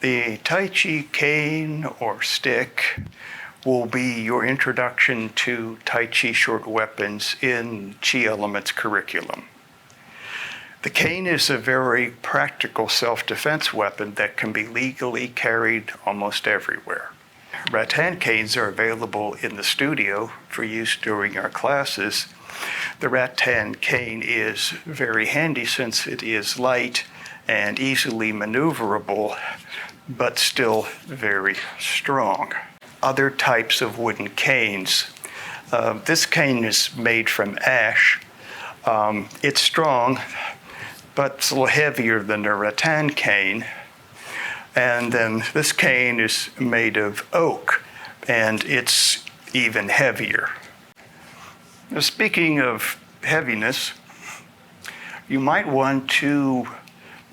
The Tai Chi cane or stick will be your introduction to Tai Chi short weapons in Chi Elements curriculum. The cane is a very practical self-defense weapon that can be legally carried almost everywhere. Rattan canes are available in the studio for use during our classes. The rattan cane is very handy since it is light and easily maneuverable, but still very strong. Other types of wooden canes. This cane is made from ash. It's strong, but it's a little heavier than the rattan cane. And then this cane is made of oak, and it's even heavier. Now, speaking of heaviness, you might want to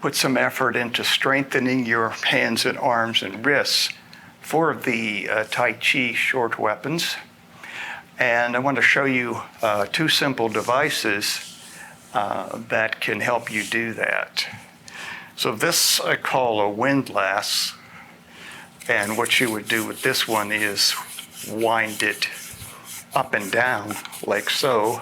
put some effort into strengthening your hands and arms and wrists for the Tai Chi short weapons. And I want to show you two simple devices that can help you do that. So this I call a windlass, and what you would do with this one is wind it up and down like so.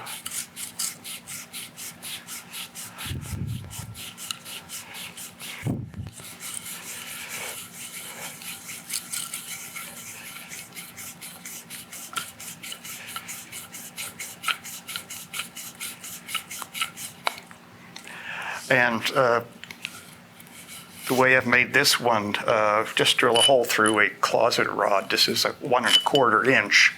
And the way I've made this one, just drill a hole through a closet rod. This is a 1 1/4 inch,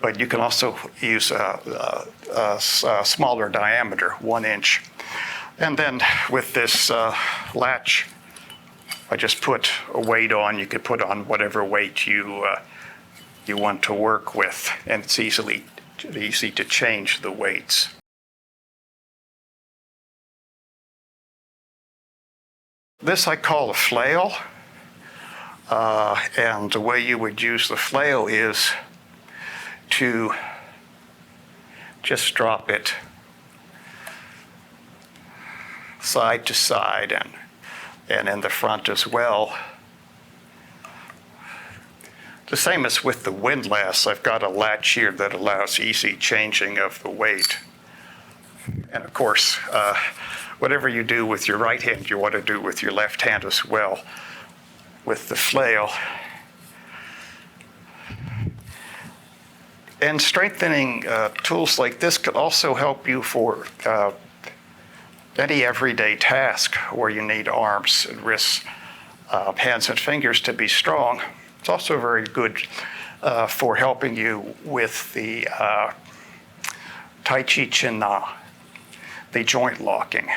but you can also use a smaller diameter, 1 inch. And then with this latch, I just put a weight on. You could put on whatever weight you want to work with, and it's easy to change the weights. This I call a flail, and the way you would use the flail is to just drop it side to side and in the front as well. The same as with the windlass, I've got a latch here that allows easy changing of the weight. And of course, whatever you do with your right hand, you want to do with your left hand as well with the flail. And strengthening tools like this could also help you for any everyday task where you need arms and wrists, hands and fingers to be strong. It's also very good for helping you with the Taijiquan, the joint locking,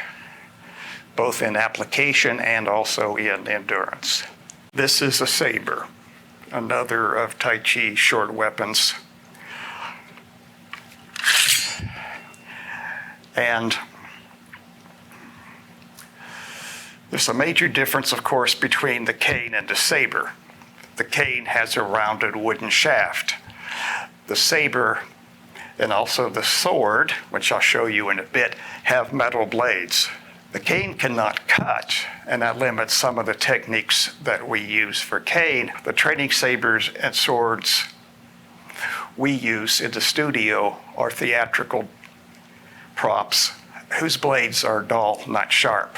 both in application and also in endurance. This is a saber, another of Tai Chi short weapons. And there's a major difference, of course, between the cane and the saber. The cane has a rounded wooden shaft. The saber and also the sword, which I'll show you in a bit, have metal blades. The cane cannot cut, and that limits some of the techniques that we use for cane. The training sabers and swords we use in the studio are theatrical props whose blades are dull, not sharp.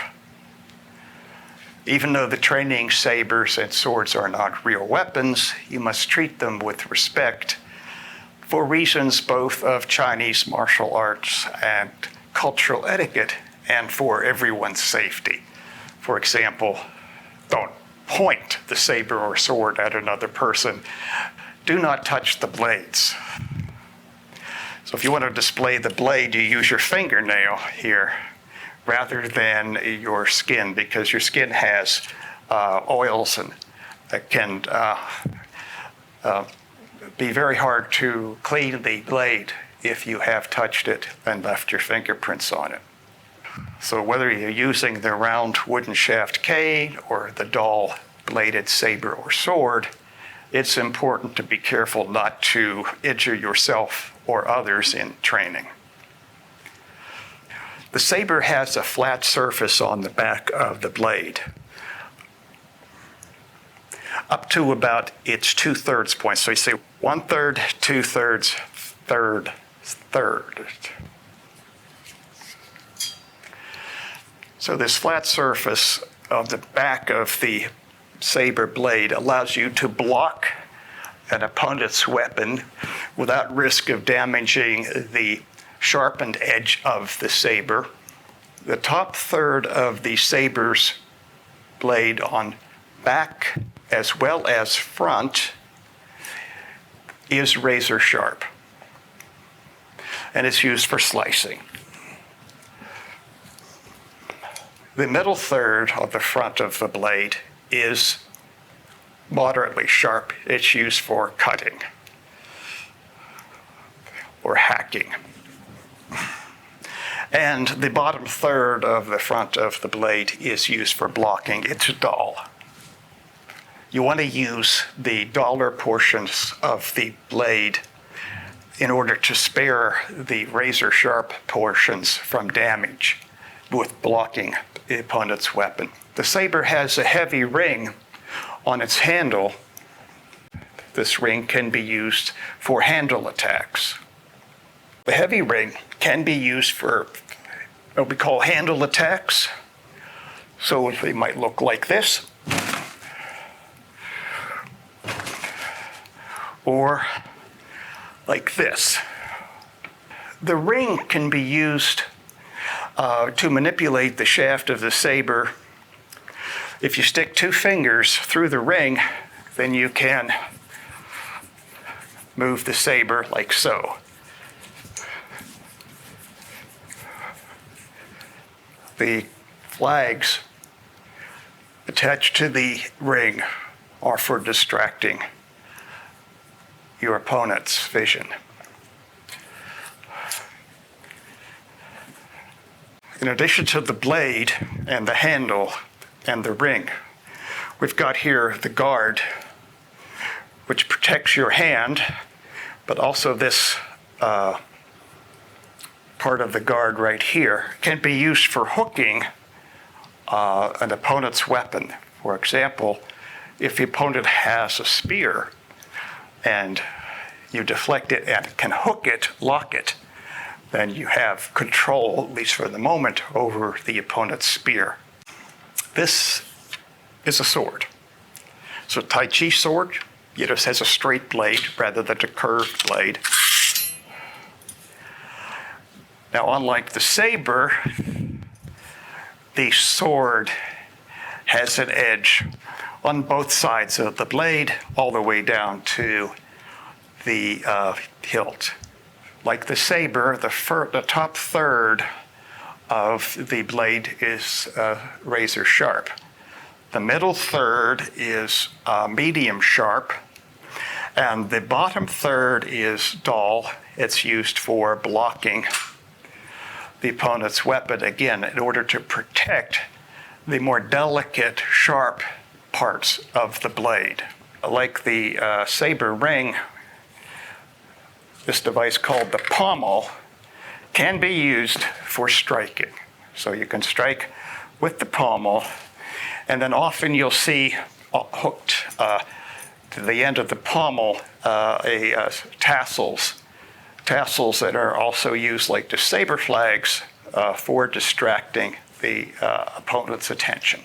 Even though the training sabers and swords are not real weapons, you must treat them with respect for reasons both of Chinese martial arts and cultural etiquette and for everyone's safety. For example, don't point the saber or sword at another person. Do not touch the blades. So if you want to display the blade, you use your fingernail here rather than your skin, because your skin has oils and that can be very hard to clean the blade if you have touched it and left your fingerprints on it. So whether you're using the round wooden shaft cane or the dull bladed saber or sword, it's important to be careful not to injure yourself or others in training. The saber has a flat surface on the back of the blade. up to about its 2/3 point. So you say 1/3, 2/3, third, third. So this flat surface of the back of the saber blade allows you to block an opponent's weapon without risk of damaging the sharpened edge of the saber. The top third of the saber's blade on back as well as front is razor sharp, and it's used for slicing. The middle third of the front of the blade is moderately sharp. It's used for cutting or hacking. And the bottom third of the front of the blade is used for blocking. It's dull. You want to use the duller portions of the blade in order to spare the razor sharp portions from damage with blocking the opponent's weapon. The saber has a heavy ring on its handle. This ring can be used for handle attacks. The heavy ring can be used for what we call handle attacks. So they might look like this, or like this. The ring can be used to manipulate the shaft of the saber. If you stick 2 fingers through the ring, then you can move the saber like so. The flags attached to the ring are for distracting your opponent's vision. In addition to the blade and the handle and the ring, we've got here the guard, which protects your hand, but also this part of the guard right here can be used for hooking an opponent's weapon. For example, if the opponent has a spear and you deflect it and can hook it, lock it, then you have control, at least for the moment, over the opponent's spear. This is a sword. So Tai Chi sword, it just has a straight blade rather than a curved blade. Now, unlike the saber, the sword has an edge on both sides of the blade, all the way down to the hilt. Like the saber, the top third of the blade is razor sharp. The middle third is medium sharp, and the bottom third is dull. It's used for blocking the opponent's weapon, again, in order to protect the more delicate, sharp parts of the blade. Like the saber ring, this device called the pommel can be used for striking. So you can strike with the pommel, and then often you'll see hooked to the end of the pommel tassels that are also used, like the saber flags, for distracting the opponent's attention.